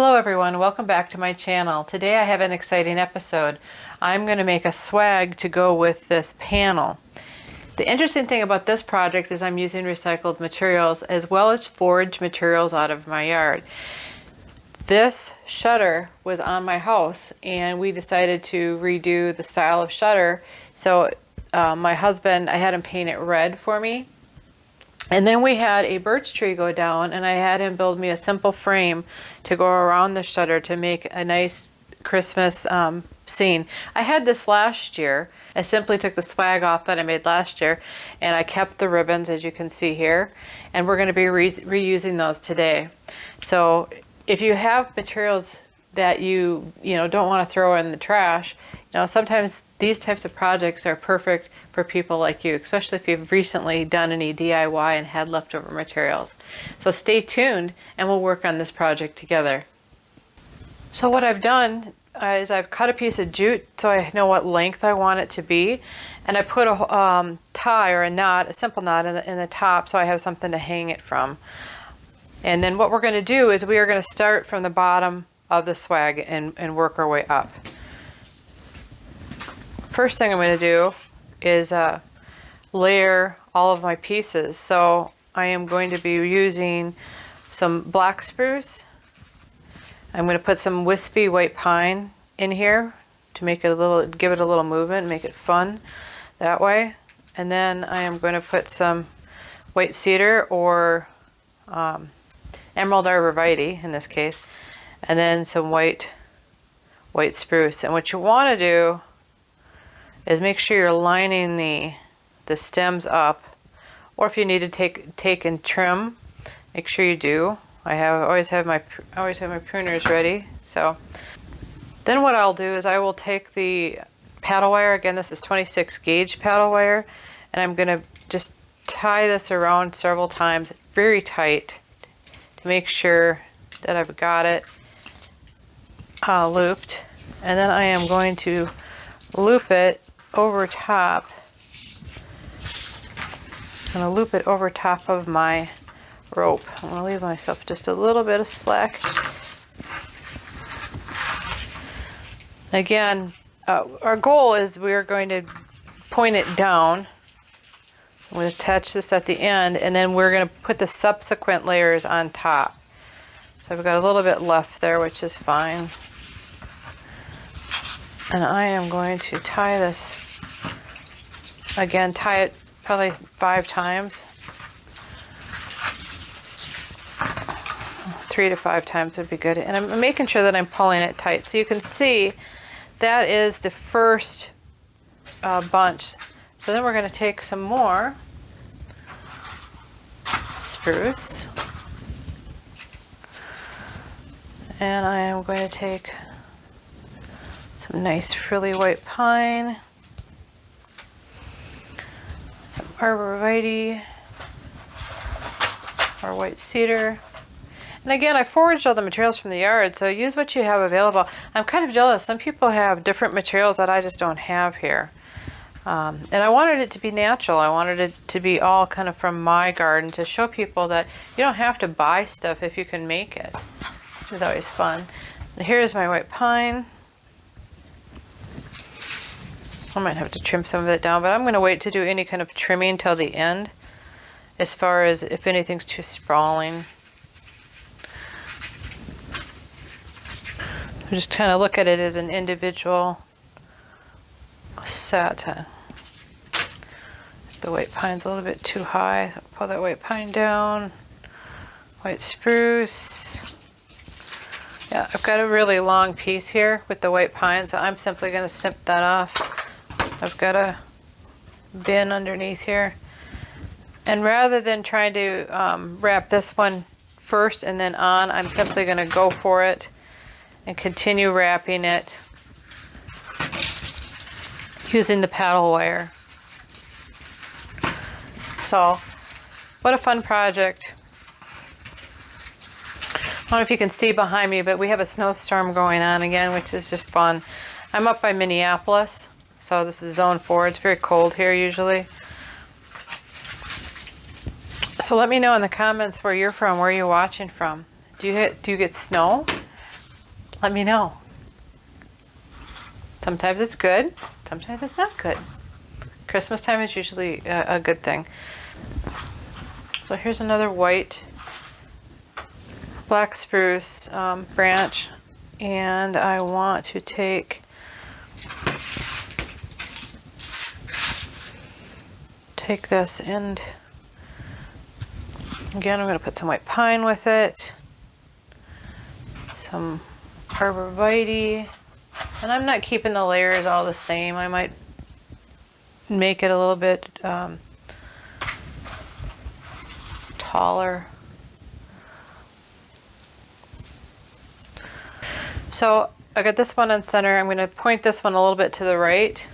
Hello everyone, welcome back to my channel. Today I have an exciting episode. I'm going to make a swag to go with this panel. The interesting thing about this project is I'm using recycled materials as well as foraged materials out of my yard. This shutter was on my house and we decided to redo the style of shutter. So my husband, I had him paint it red for me. And then we had a birch tree go down and I had him build me a simple frame to go around the shutter to make a nice Christmas scene. I had this last year. I simply took the swag off that I made last year and I kept the ribbons, as you can see here, and we're going to be reusing those today. So if you have materials that you don't want to throw in the trash, sometimes these types of projects are perfect for people like you, especially if you've recently done any DIY and had leftover materials. So stay tuned and we'll work on this project together. So what I've done is I've cut a piece of jute so I know what length I want it to be, and I put a tie or a knot, a simple knot in the top so I have something to hang it from. And then what we're going to do is we are going to start from the bottom of the swag and work our way up. First thing I'm going to do is layer all of my pieces. So I am going to be using some black spruce. I'm going to put some wispy white pine in here to make it give it a little movement, make it fun that way. And then I am going to put some white cedar or emerald arborvitae in this case, and then some white spruce. And what you want to do is make sure you're lining the stems up, or if you need to take and trim, make sure you do. I always have my pruners ready. So then what I'll do is I will take the paddle wire. Again, this is 26 gauge paddle wire, and I'm going to just tie this around several times very tight to make sure that I've got it looped. And then I am going to loop it over top. I'm going to loop it over top of my rope. I'm going to leave myself just a little bit of slack. Again, our goal is we're going to point it down. I'm going to attach this at the end, and then we're going to put the subsequent layers on top. So I've got a little bit left there, which is fine. And I am going to tie this, again, tie it probably 5 times. 3 to 5 times would be good. And I'm making sure that I'm pulling it tight. So you can see that is the first bunch. So then we're going to take some more spruce. And I am going to take some nice frilly white pine, some arborvitae or white cedar. And again, I foraged all the materials from the yard, so use what you have available. I'm kind of jealous. Some people have different materials that I just don't have here. And I wanted it to be natural. I wanted it to be all kind of from my garden to show people that you don't have to buy stuff if you can make it. It's always fun. And here's my white pine. I might have to trim some of it down, but I'm going to wait to do any kind of trimming till the end as far as if anything's too sprawling. I just kind of look at it as an individual set. The white pine's a little bit too high, so pull that white pine down. White spruce. Yeah, I've got a really long piece here with the white pine, so I'm simply going to snip that off. I've got a bin underneath here. And rather than trying to wrap this one first and then on, I'm simply going to go for it and continue wrapping it using the paddle wire. So, what a fun project. I don't know if you can see behind me, but we have a snowstorm going on again, which is just fun. I'm up by Minneapolis, so this is zone 4. It's very cold here usually. So let me know in the comments where you're from, where you're watching from. Do you get snow? Let me know. Sometimes it's good, sometimes it's not good. Christmas time is usually a good thing. So here's another white black spruce branch, and I want to take this, and again I'm going to put some white pine with it, some Arborvitae, and I'm not keeping the layers all the same. I might make it a little bit taller. So I got this one in center. I'm going to point this one a little bit to the right.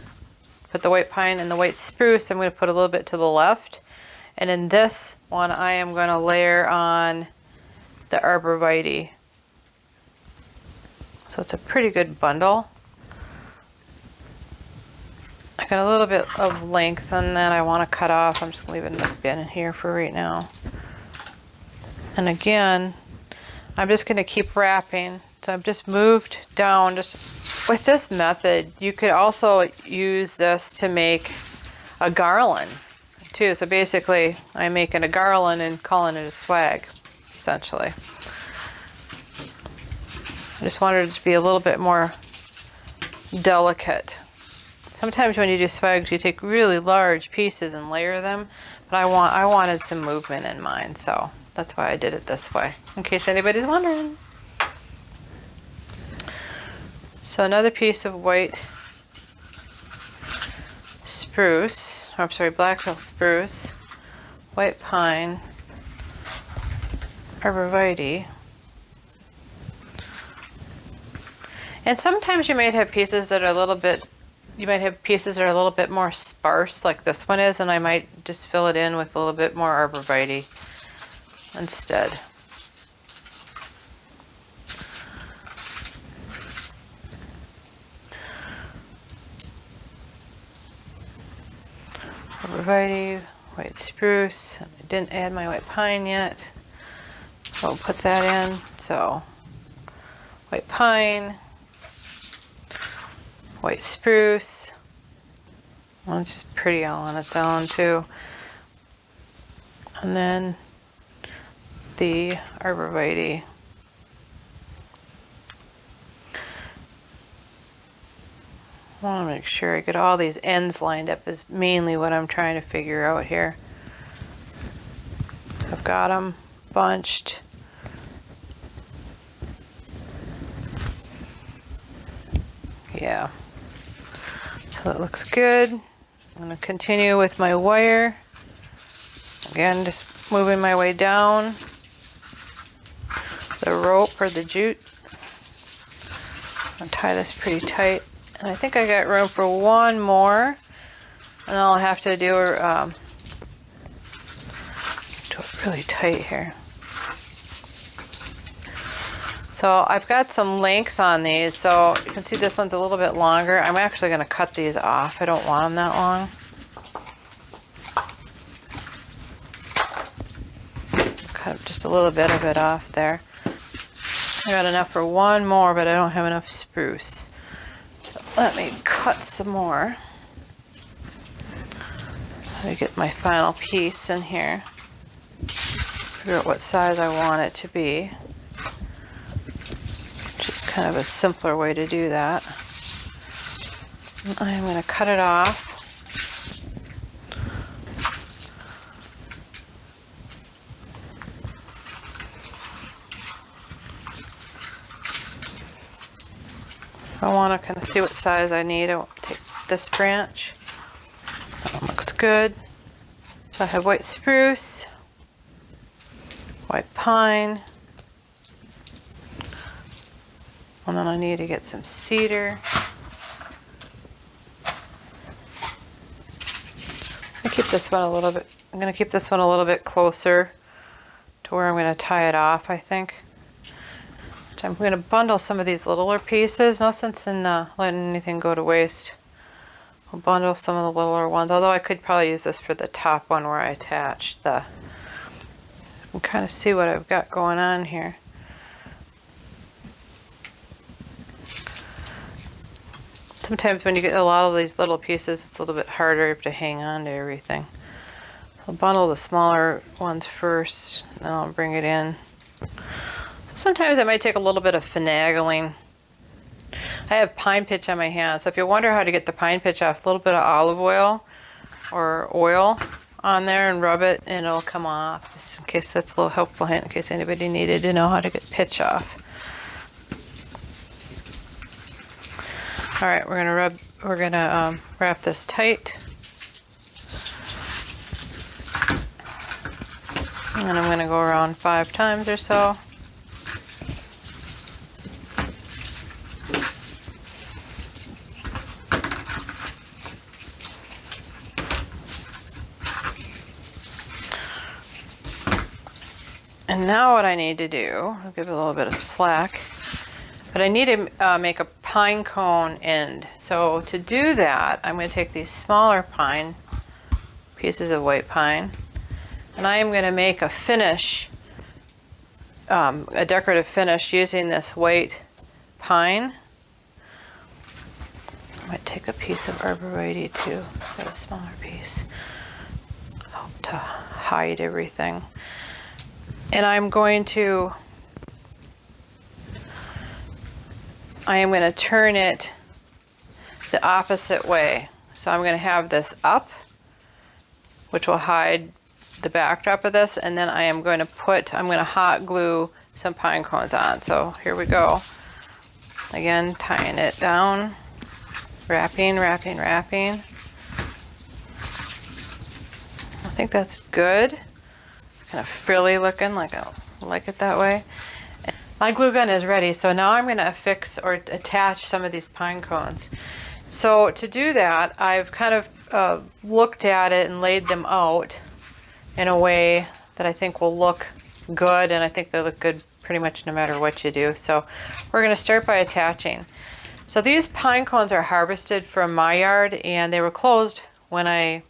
Put the white pine and the white spruce. I'm going to put a little bit to the left. And in this one, I am going to layer on the Arborvitae. So it's a pretty good bundle. I got a little bit of length and then I want to cut off. I'm just leaving the bin in here for right now. And again, I'm just going to keep wrapping. So I've just moved down. Just with this method, you could also use this to make a garland too. So basically, I'm making a garland and calling it a swag, essentially. I just wanted it to be a little bit more delicate. Sometimes when you do swags, you take really large pieces and layer them, but I wanted some movement in mine, so that's why I did it this way, in case anybody's wondering. So another piece of white spruce, or I'm sorry, black spruce, white pine, Arborvitae. And sometimes you might have pieces that are a little bit, you might have pieces that are a little bit more sparse, like this one is, and I might just fill it in with a little bit more Arborvitae instead. Arborvitae, white spruce. I didn't add my white pine yet, so I'll put that in. So white pine, white spruce. Well, it's just pretty all on its own too. And then the Arborvitae. I want to make sure I get all these ends lined up is mainly what I'm trying to figure out here. So I've got them bunched. Yeah. So that looks good. I'm going to continue with my wire. Again, just moving my way down the rope or the jute. I'll tie this pretty tight. And I think I got room for one more. And I'll have to do it really tight here. So I've got some length on these, so you can see this one's a little bit longer. I'm actually going to cut these off. I don't want them that long. Cut just a little bit of it off there. I got enough for one more, but I don't have enough spruce. So let me cut some more. Let me get my final piece in here. Figure out what size I want it to be. Kind of a simpler way to do that. I'm going to cut it off. I want to kind of see what size I need. I will take this branch. That one looks good. So I have white spruce, white pine, and then I need to get some cedar. I keep this one a little bit. I'm going to keep this one a little bit closer to where I'm going to tie it off, I think. I'm going to bundle some of these littler pieces. No sense in letting anything go to waste. I'll bundle some of the littler ones, although I could probably use this for the top one where I attached the. You can kind of see what I've got going on here. Sometimes when you get a lot of these little pieces, it's a little bit harder to hang on to everything. So I'll bundle the smaller ones first, and I'll bring it in. Sometimes it might take a little bit of finagling. I have pine pitch on my hand, so if you wonder how to get the pine pitch off, a little bit of olive oil or oil on there and rub it and it'll come off. Just in case that's a little helpful hint in case anybody needed to know how to get pitch off. All right, we're gonna wrap this tight. And I'm gonna go around 5 times or so. And now what I need to do, I'll give it a little bit of slack, but I need to make a pine cone end. So to do that, I'm going to take these smaller pine, pieces of white pine, and I am going to make a finish, a decorative finish using this white pine. I might take a piece of Arborvitae too, a smaller piece, to hide everything. And I am going to turn it the opposite way. So I'm going to have this up, which will hide the backdrop of this, and then I'm going to hot glue some pine cones on. So here we go. Again, tying it down, wrapping, wrapping, wrapping. I think that's good. Kind of frilly looking, like I like it that way. My glue gun is ready, so now I'm going to affix or attach some of these pine cones. So to do that, I've kind of looked at it and laid them out in a way that I think will look good, and I think they look good pretty much no matter what you do. So we're going to start by attaching. So these pine cones are harvested from my yard, and they were closed when I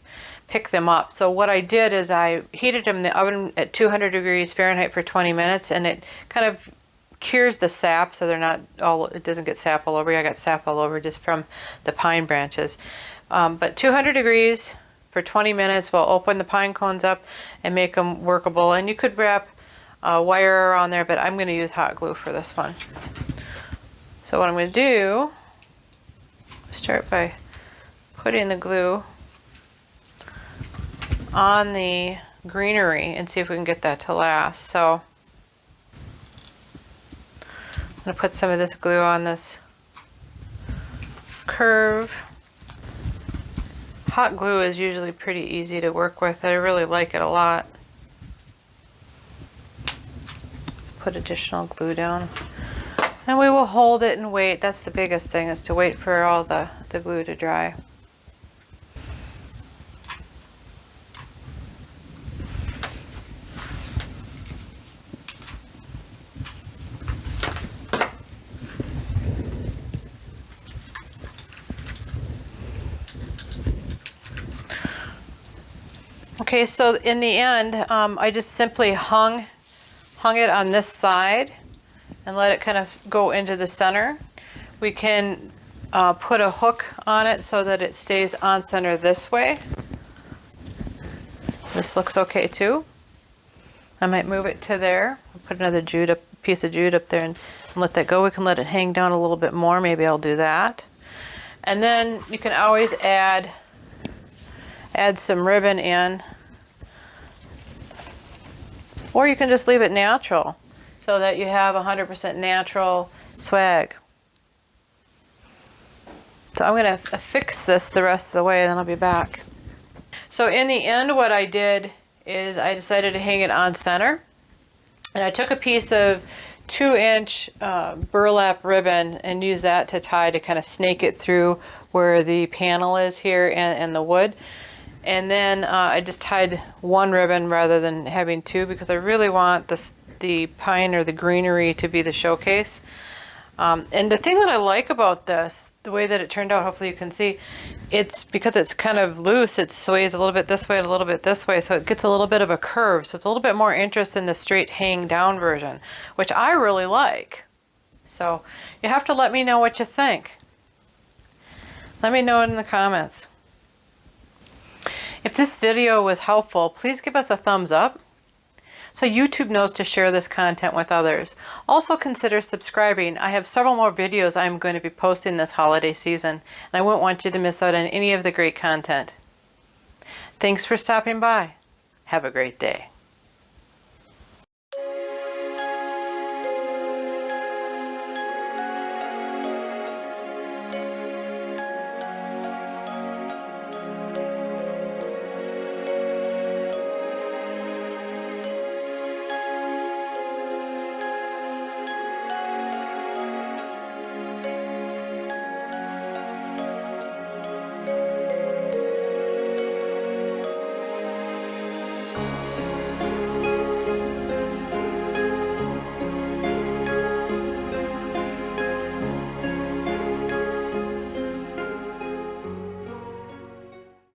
pick them up. So what I did is I heated them in the oven at 200 degrees Fahrenheit for 20 minutes, and it kind of cures the sap, so it doesn't get sap all over you. I got sap all over just from the pine branches. But 200 degrees for 20 minutes will open the pine cones up and make them workable. And you could wrap wire around there, but I'm going to use hot glue for this one. So what I'm going to do, start by putting the glue on the greenery and see if we can get that to last. So I'm going to put some of this glue on this curve. Hot glue is usually pretty easy to work with. I really like it a lot. Put additional glue down. And we will hold it and wait. That's the biggest thing, is to wait for all the glue to dry. Okay, so in the end, I just simply hung it on this side and let it kind of go into the center. We can put a hook on it so that it stays on center this way. This looks okay too. I might move it to there. I'll put another piece of jute up there and let that go. We can let it hang down a little bit more. Maybe I'll do that. And then you can always add some ribbon in, or you can just leave it natural so that you have 100% natural swag. So I'm going to affix this the rest of the way, and then I'll be back. So in the end, what I did is I decided to hang it on center, and I took a piece of 2-inch burlap ribbon and used that to tie to kind of snake it through where the panel is here and the wood. And then I just tied one ribbon rather than having two, because I really want the pine or the greenery to be the showcase. And the thing that I like about this, the way that it turned out, hopefully you can see, it's because it's kind of loose, it sways a little bit this way and a little bit this way, so it gets a little bit of a curve. So it's a little bit more interest than the straight hang down version, which I really like. So you have to let me know what you think. Let me know in the comments. If this video was helpful, please give us a thumbs up so YouTube knows to share this content with others. Also consider subscribing. I have several more videos I'm going to be posting this holiday season, and I wouldn't want you to miss out on any of the great content. Thanks for stopping by. Have a great day.